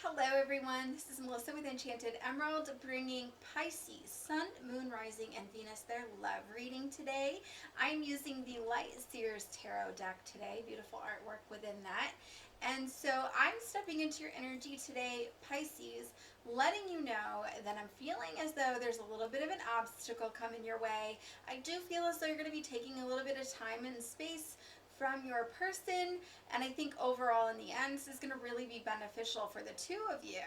Hello everyone, this is Melissa with Enchanted Emerald bringing Pisces, Sun, Moon, Rising, and Venus their love reading today. I'm using the Light Seers Tarot deck today, beautiful artwork within that. And so I'm stepping into your energy today, Pisces, letting you know that I'm feeling as though there's a little bit of an obstacle coming your way. I do feel as though you're going to be taking a little bit of time and space from your person, and I think overall in the end this is going to really be beneficial for the two of you.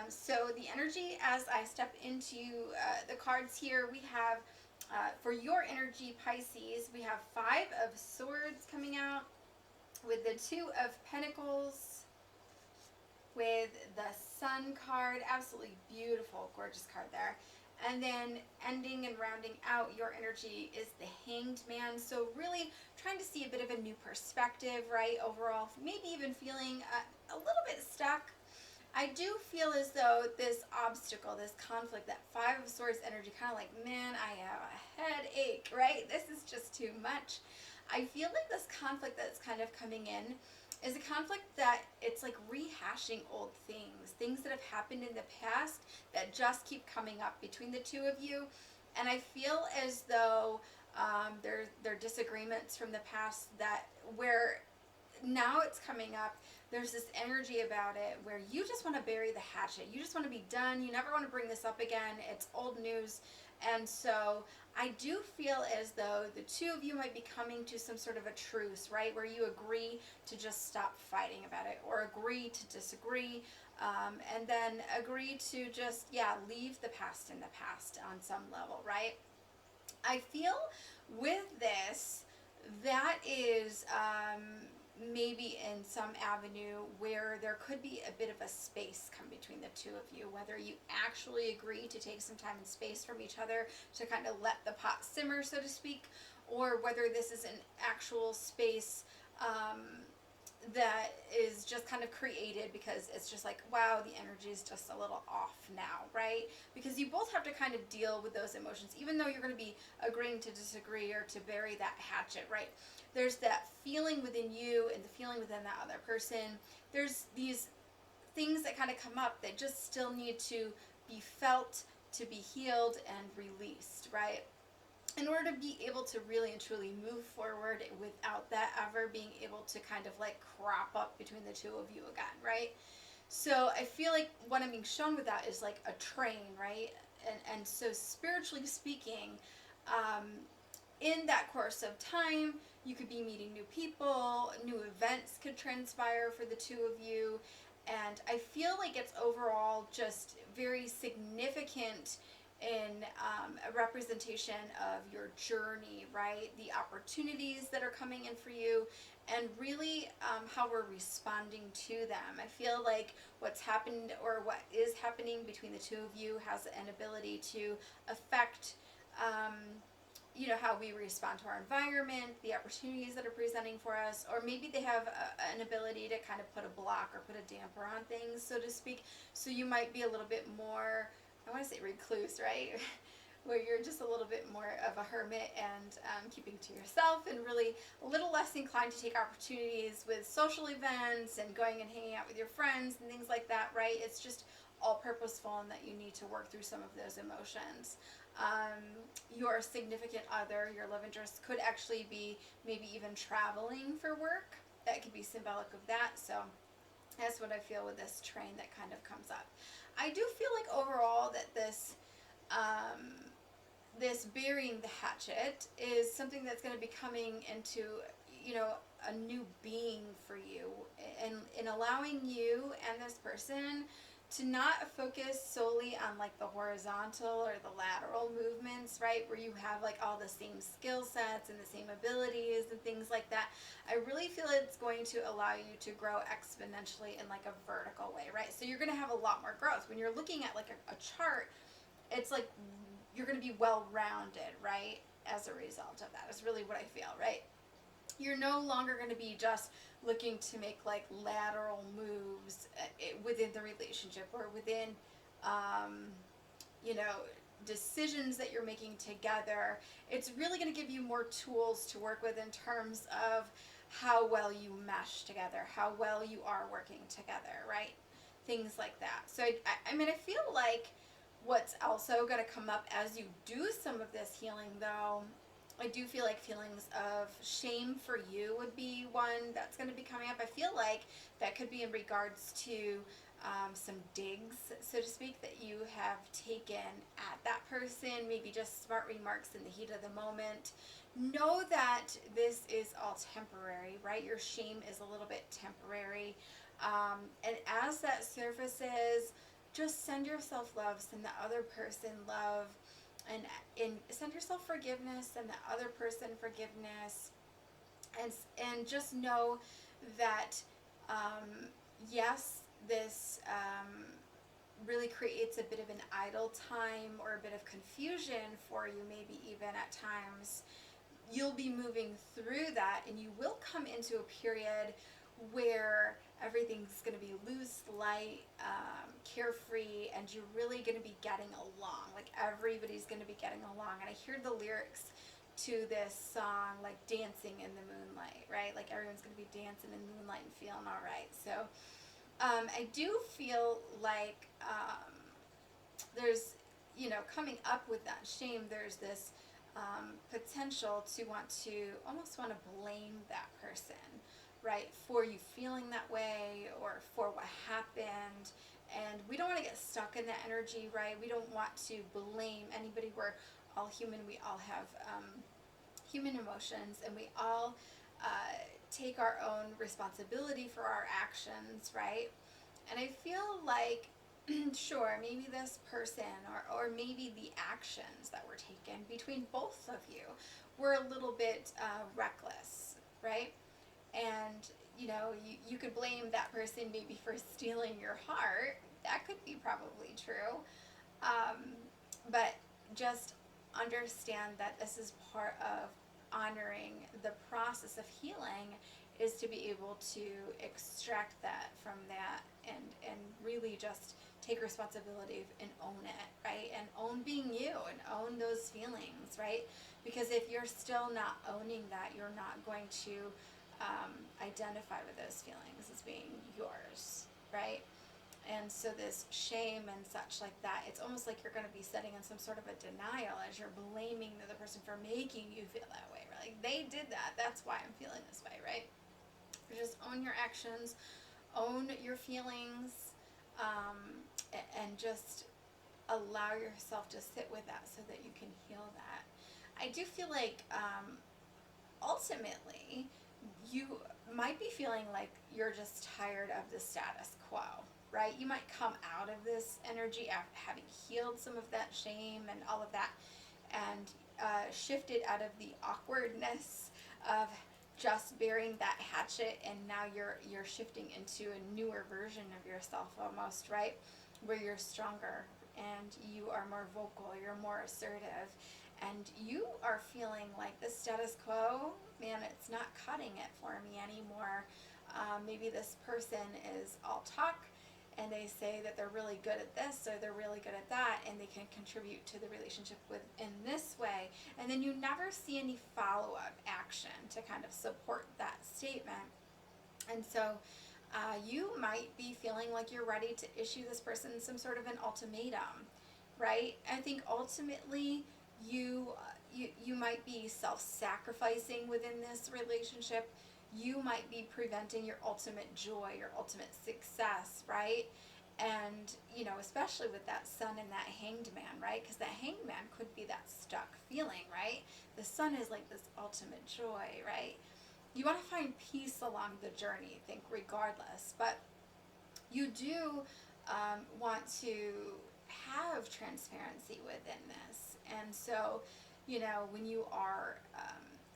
So the energy as I step into the cards here, we have for your energy, Pisces, we have 5 of Swords coming out with the 2 of Pentacles, with the Sun card, absolutely beautiful, gorgeous card there. And then ending and rounding out your energy is the Hanged Man. So really trying to see a bit of a new perspective, right? Overall, maybe even feeling a little bit stuck. I do feel as though this obstacle, this conflict, that 5 of Swords energy, kind of like, man, I have a headache, right? This is just too much. I feel like this conflict that's kind of coming in is a conflict that it's like rehashing old things that have happened in the past that just keep coming up between the two of you. And I feel as though there are disagreements from the past that where now it's coming up. There's this energy about it where you just want to bury the hatchet. You just want to be done. You never want to bring this up again. It's old news. And so I do feel as though the two of you might be coming to some sort of a truce, right? Where you agree to just stop fighting about it, or agree to disagree, and then agree to just, leave the past in the past on some level, right? I feel with this, that is maybe in some avenue where there could be a bit of a space come between the two of you, whether you actually agree to take some time and space from each other to kind of let the pot simmer, so to speak, or whether this is an actual space that is just kind of created because it's just like, wow, the energy is just a little off now, right? Because you both have to kind of deal with those emotions, even though you're going to be agreeing to disagree or to bury that hatchet, right? There's that feeling within you and the feeling within that other person. There's these things that kind of come up that just still need to be felt, to be healed and released, right? In order to be able to really and truly move forward without that ever being able to kind of like crop up between the two of you again, right? So I feel like what I'm being shown with that is like a train, right? And so spiritually speaking, in that course of time, you could be meeting new people, new events could transpire for the two of you, and I feel like it's overall just very significant in a representation of your journey, right? The opportunities that are coming in for you, and really how we're responding to them. I feel like what's happened or what is happening between the two of you has an ability to affect how we respond to our environment, the opportunities that are presenting for us, or maybe they have an ability to kind of put a block or put a damper on things, so to speak. So you might be a little bit more, I want to say recluse, right? Where you're just a little bit more of a hermit and keeping to yourself, and really a little less inclined to take opportunities with social events and going and hanging out with your friends and things like that, right? It's just all purposeful and that you need to work through some of those emotions. Your significant other, your love interest, could actually be maybe even traveling for work. That could be symbolic of that. So that's what I feel with this train that kind of comes up. I do feel like overall that this this burying the hatchet is something that's going to be coming into, a new being for you, and in allowing you and this person to not focus solely on like the horizontal or the lateral movements, right? Where you have like all the same skill sets and the same abilities and things like that. I really feel it's going to allow you to grow exponentially in like a vertical way, right? So you're going to have a lot more growth. When you're looking at like a chart, it's like you're going to be well-rounded, right? As a result of that is really what I feel, right? You're no longer going to be just looking to make like lateral moves within the relationship or within, decisions that you're making together. It's really going to give you more tools to work with in terms of how well you mesh together, how well you are working together, right? things like that. So I mean, I feel like what's also going to come up as you do some of this healing, though, I do feel like feelings of shame for you would be one that's going to be coming up. I feel like that could be in regards to some digs, so to speak, that you have taken at that person, maybe just smart remarks in the heat of the moment. Know that this is all temporary, right? Your shame is a little bit temporary. And as that surfaces, just send yourself love, send the other person love, and send yourself forgiveness, send the other person forgiveness, and just know that yes, this really creates a bit of an idle time or a bit of confusion for you, maybe even at times. You'll be moving through that, and you will come into a period where everything's going to be loose, light, carefree, and you're really going to be getting along. Like, everybody's going to be getting along. And I hear the lyrics to this song, like dancing in the moonlight, right? Like, everyone's going to be dancing in the moonlight and feeling all right. So I do feel like there's, coming up with that shame, there's this potential to almost want to blame that person, right, for you feeling that way or for what happened. And we don't want to get stuck in that energy, right? We don't want to blame anybody. We're all human. We all have human emotions, and we all take our own responsibility for our actions, right? And I feel like, sure, maybe this person or maybe the actions that were taken between both of you were a little bit reckless, right? And, you could blame that person maybe for stealing your heart. That could be probably true. But just understand that this is part of honoring the process of healing, is to be able to extract that from that and really just take responsibility and own it, right? And own being you and own those feelings, right? Because if you're still not owning that, you're not going to identify with those feelings as being yours, right? And so this shame and such like that, it's almost like you're going to be setting in some sort of a denial as you're blaming the other person for making you feel that way, right? Like, they did that, that's why I'm feeling this way, right? You just own your actions, own your feelings, and just allow yourself to sit with that so that you can heal that. I do feel like ultimately you might be feeling like you're just tired of the status quo, right? You might come out of this energy after having healed some of that shame and all of that, and shifted out of the awkwardness of just bearing that hatchet, and now you're shifting into a newer version of yourself almost, right? Where you're stronger and you are more vocal, you're more assertive, and you are feeling like the status quo, man, it's not cutting it for me anymore. Maybe this person is all talk, and they say that they're really good at this or they're really good at that, and they can contribute to the relationship in this way, and then you never see any follow-up action to kind of support that statement. And so you might be feeling like you're ready to issue this person some sort of an ultimatum, right? I think ultimately you might be self-sacrificing within this relationship. You might be preventing your ultimate joy, your ultimate success, right? And, especially with that sun and that hanged man, right? Because that hanged man could be that stuck feeling, right? The sun is like this ultimate joy, right? You want to find peace along the journey, I think, regardless. But you do want to have transparency within this. And so, when you are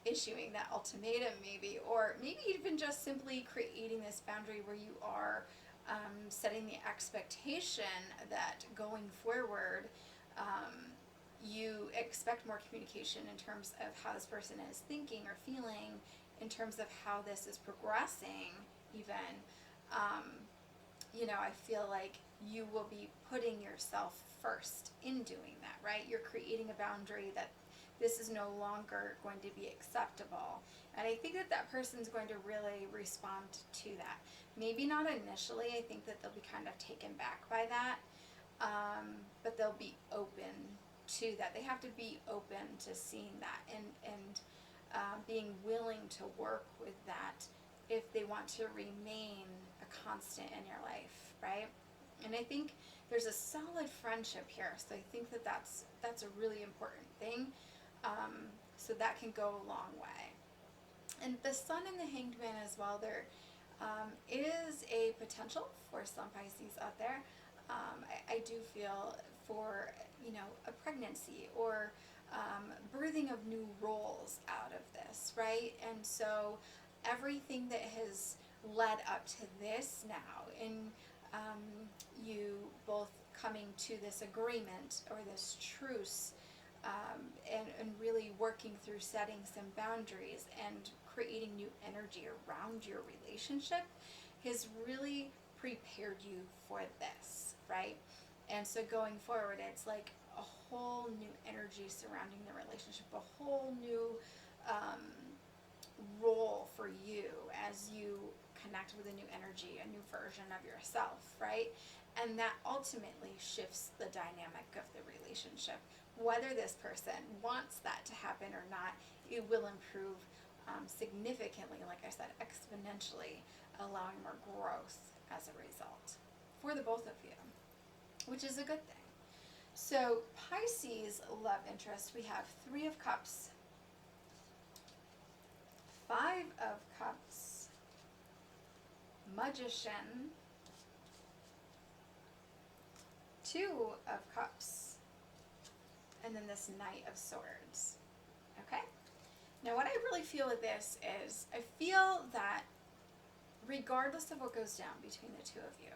issuing that ultimatum maybe, or maybe even just simply creating this boundary where you are setting the expectation that going forward, you expect more communication in terms of how this person is thinking or feeling, in terms of how this is progressing even. I feel like you will be putting yourself first in doing that, right? You're creating a boundary that this is no longer going to be acceptable. And I think that that person's going to really respond to that. Maybe not initially. I think that they'll be kind of taken back by that. But they'll be open to that. They have to be open to seeing that and being willing to work with that if they want to remain a constant in your life, right? And I think there's a solid friendship here. So I think that that's a really important thing. So that can go a long way. And the Sun and the Hanged Man as well, there is a potential for some Pisces out there. I do feel for, a pregnancy or birthing of new roles out of this, right? And so everything that has led up to this now, in you both coming to this agreement or this truce, and really working through setting some boundaries and creating new energy around your relationship has really prepared you for this, right? And so going forward, it's like a whole new energy surrounding the relationship, a whole new role for you as you connect with a new energy, a new version of yourself, right? And that ultimately shifts the dynamic of the relationship. Whether this person wants that to happen or not, it will improve significantly, like I said, exponentially, allowing more growth as a result for the both of you, which is a good thing. So Pisces love interest, we have 3 of Cups, 5 of Cups, Magician, 2 of Cups, and then this Knight of Swords. Okay? Now what I really feel with this is, I feel that regardless of what goes down between the two of you,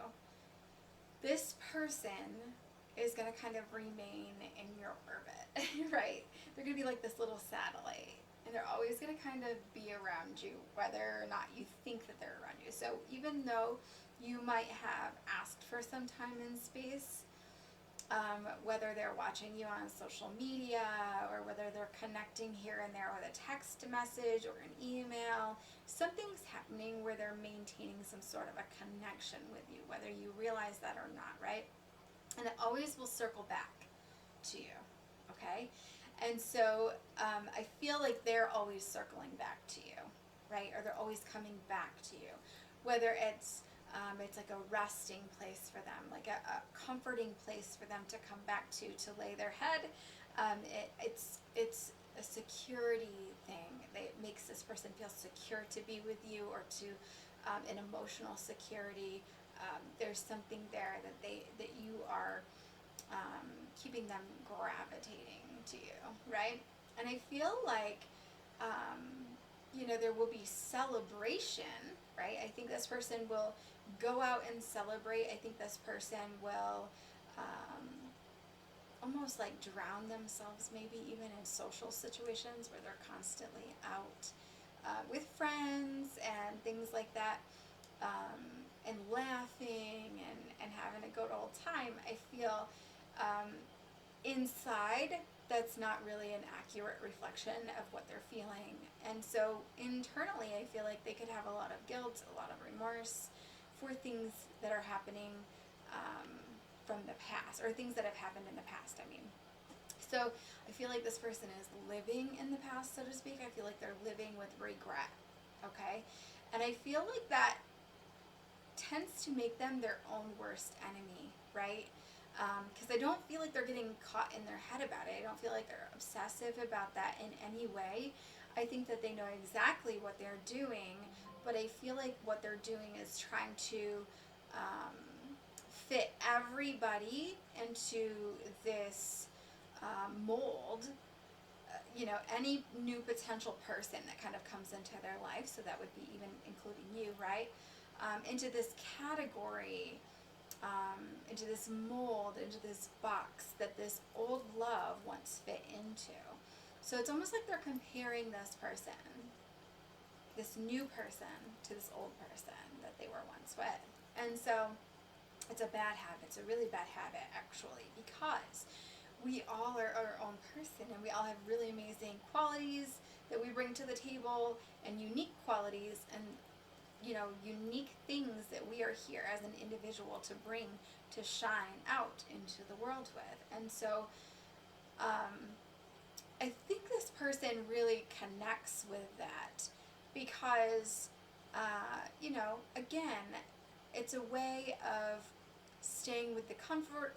this person is going to kind of remain in your orbit, right? They're going to be like this little satellite, and they're always going to kind of be around you, whether or not you think that they're around you. So even though you might have asked for some time and space, whether they're watching you on social media or whether they're connecting here and there with a text message or an email, something's happening where they're maintaining some sort of a connection with you, whether you realize that or not, right? And it always will circle back to you, okay? And so I feel like they're always circling back to you, right? Or they're always coming back to you, whether it's like a resting place for them, like a comforting place for them to come back to lay their head. It's a security thing. It makes this person feel secure to be with you, or to an emotional security. There's something there that you are keeping them gravitating to you, right? And I feel like there will be celebration, right? I think this person will go out and celebrate. I think this person will almost like drown themselves, maybe even in social situations where they're constantly out with friends and things like that, and laughing and having a good old time. I feel inside that's not really an accurate reflection of what they're feeling. And so internally, I feel like they could have a lot of guilt, a lot of remorse for things that are happening from the past, or things that have happened in the past, I mean. So I feel like this person is living in the past, so to speak. I feel like they're living with regret, okay? And I feel like that tends to make them their own worst enemy, right? Because I don't feel like they're getting caught in their head about it. I don't feel like they're obsessive about that in any way. I think that they know exactly what they're doing, but I feel like what they're doing is trying to fit everybody into this mold. Any new potential person that kind of comes into their life, so that would be even including you, right? Into this category, into this mold, into this box that this old love once fit into. So it's almost like they're comparing this person, this new person, to this old person that they were once with. And so it's a bad habit. It's a really bad habit, actually, because we all are our own person, and we all have really amazing qualities, that we bring to the table, and unique qualities, and unique things that we are here as an individual to bring, to shine out into the world with. And so I think this person really connects with that because, again, it's a way of staying with the comfort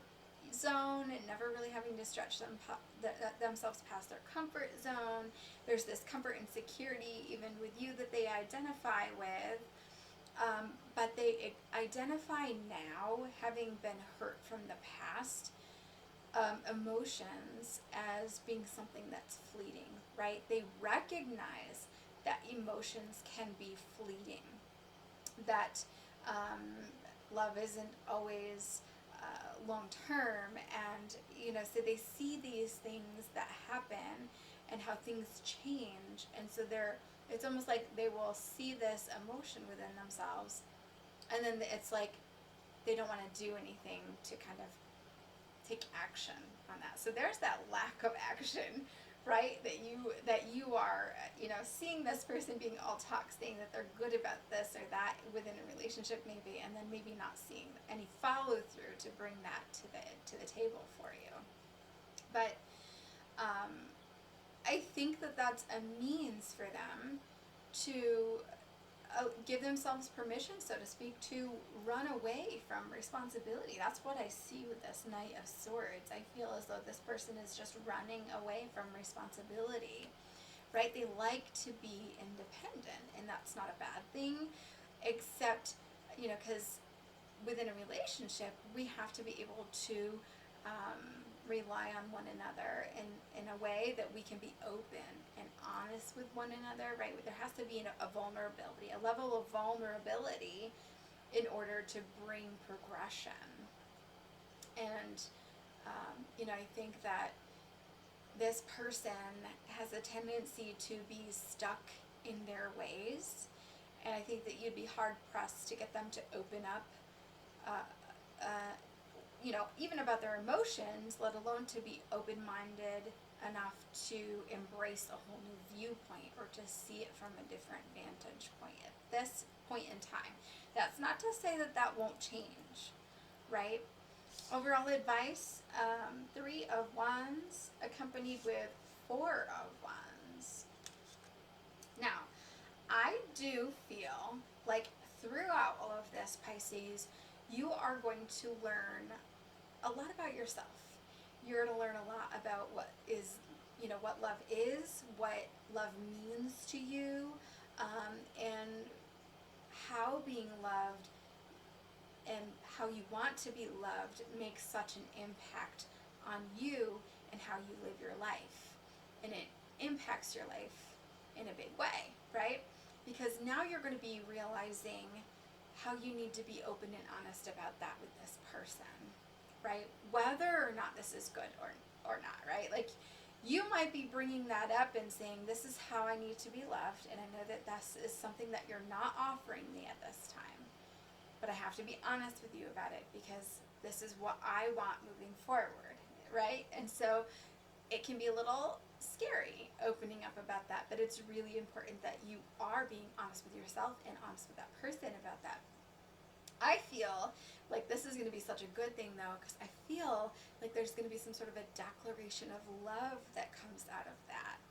zone and never really having to stretch themselves past their comfort zone. There's this comfort and security even with you that they identify with, but they identify now, having been hurt from the past, emotions as being something that's fleeting, right? They recognize that emotions can be fleeting, that love isn't always long term, and so they see these things that happen and how things change, and so it's almost like they will see this emotion within themselves, and then it's like they don't want to do anything to kind of take action on that. So there's that lack of action, right? That you are, seeing this person being all talk, saying that they're good about this or that within a relationship maybe, and then maybe not seeing any follow through to bring that to the table for you. But I think that that's a means for them to give themselves permission, so to speak, to run away from responsibility. That's what I see with this Knight of Swords. I feel as though this person is just running away from responsibility, right? They like to be independent, and that's not a bad thing, except, because within a relationship, we have to be able to rely on one another in a way that we can be open and honest with one another, right? There has to be a vulnerability, a level of vulnerability in order to bring progression. And, I think that this person has a tendency to be stuck in their ways, and I think that you'd be hard pressed to get them to open up, even about their emotions, let alone to be open-minded enough to embrace a whole new viewpoint or to see it from a different vantage point at this point in time. That's not to say that won't change, right? Overall advice, 3 of Wands accompanied with 4 of Wands. Now, I do feel like throughout all of this, Pisces, you are going to learn a lot about yourself. You're going to learn a lot about what love is, what love means to you, and how being loved and how you want to be loved makes such an impact on you and how you live your life. And it impacts your life in a big way, right? Because now you're going to be realizing how you need to be open and honest about that with this person, right? Whether or not this is good or not, right? Like, you might be bringing that up and saying, this is how I need to be loved, and I know that this is something that you're not offering me at this time, but I have to be honest with you about it because this is what I want moving forward, right? And so it can be a little scary opening up about that, but it's really important that you are being honest with yourself and honest with that person about that. I feel like this is going to be such a good thing, though, because I feel like there's going to be some sort of a declaration of love that comes out of that.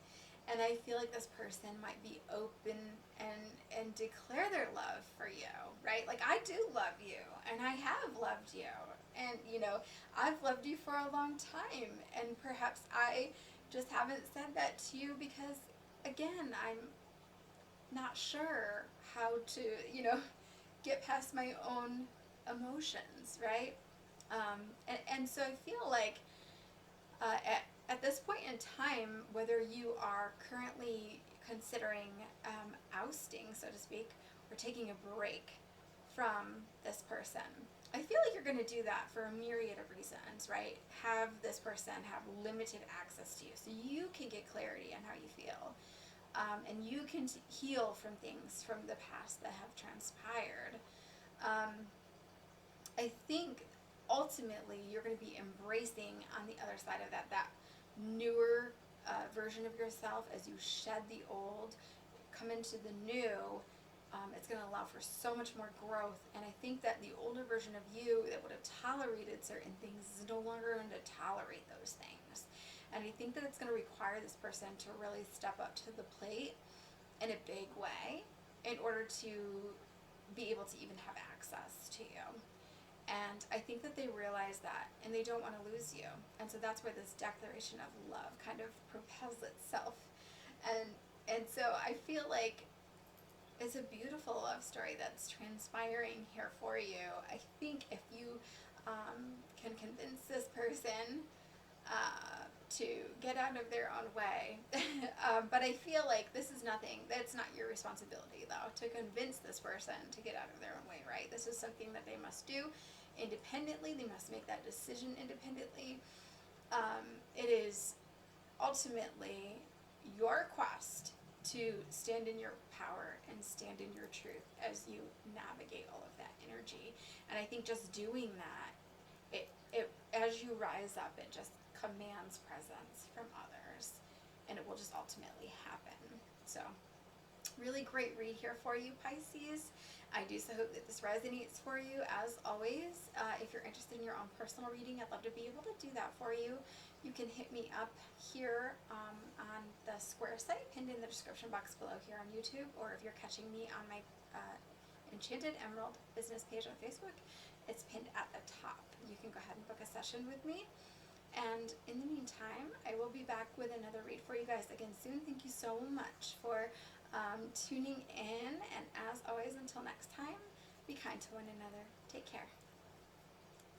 And I feel like this person might be open and declare their love for you, right? Like, I do love you, and I have loved you, and, I've loved you for a long time, and perhaps I just haven't said that to you because, again, I'm not sure how to, get past my own emotions, right? And so I feel like at this point in time, whether you are currently considering ousting, so to speak, or taking a break from this person, I feel like you're going to do that for a myriad of reasons, right? Have this person have limited access to you so you can get clarity on how you feel. And you can heal from things from the past that have transpired. I think ultimately you're going to be embracing on the other side of that newer version of yourself, as you shed the old, come into the new, it's going to allow for so much more growth. And I think that the older version of you that would have tolerated certain things is no longer going to tolerate those things. And I think that it's going to require this person to really step up to the plate in a big way in order to be able to even have access to you. And I think that they realize that, and they don't want to lose you. And so that's where this declaration of love kind of propels itself. And so I feel like it's a beautiful love story that's transpiring here for you. I think if you can convince this person to get out of their own way, but I feel like this is nothing, that's not your responsibility though, to convince this person to get out of their own way, right? This is something that they must do independently. They must make that decision independently. It is ultimately your quest to stand in your power and stand in your truth as you navigate all of that energy. And I think just doing that, it as you rise up, it just commands presence from others, and it will just ultimately happen. So really great read here for you, Pisces. I do so hope that this resonates for you. As always, if you're interested in your own personal reading, I'd love to be able to do that for you. You can hit me up here on the square site pinned in the description box below here on YouTube, or if you're catching me on my Enchanted Emerald business page on Facebook, it's pinned at the top. You can go ahead and book a session with me. And in the meantime, I will be back with another read for you guys again soon. Thank you so much for tuning in. And as always, until next time, be kind to one another. Take care.